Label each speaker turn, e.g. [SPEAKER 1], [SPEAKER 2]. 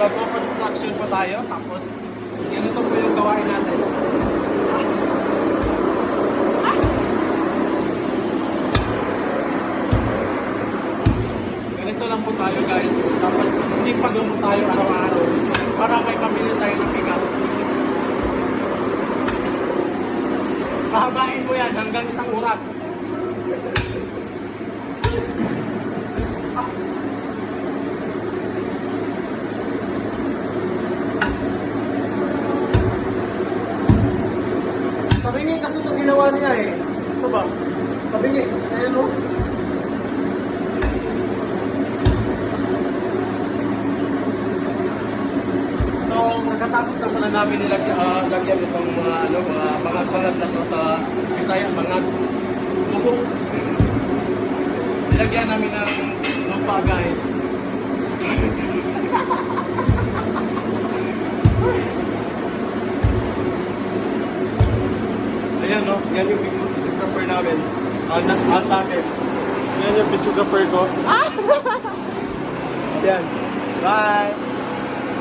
[SPEAKER 1] Magko-construction po tayo, tapos ganito po yung gawain natin. Ganito lang po tayo guys. Dapat sipag lang po tayo araw-araw para may pamilya tayo ng bigas. Pahabain mo yan hanggang 1 oras. Tabingi kasi ito ginawa niya eh. Ito ba? Tabingi. Ayan o. So, nakatapos na pala namin lagyan itong mga bangag-bangag na to sa Bisaya, bangag. Lubog. Nilagyan namin ng lupa guys. Ayan no, yan yung videographer namin. Sa akin. Yan yung videographer ko. Ayan. Bye!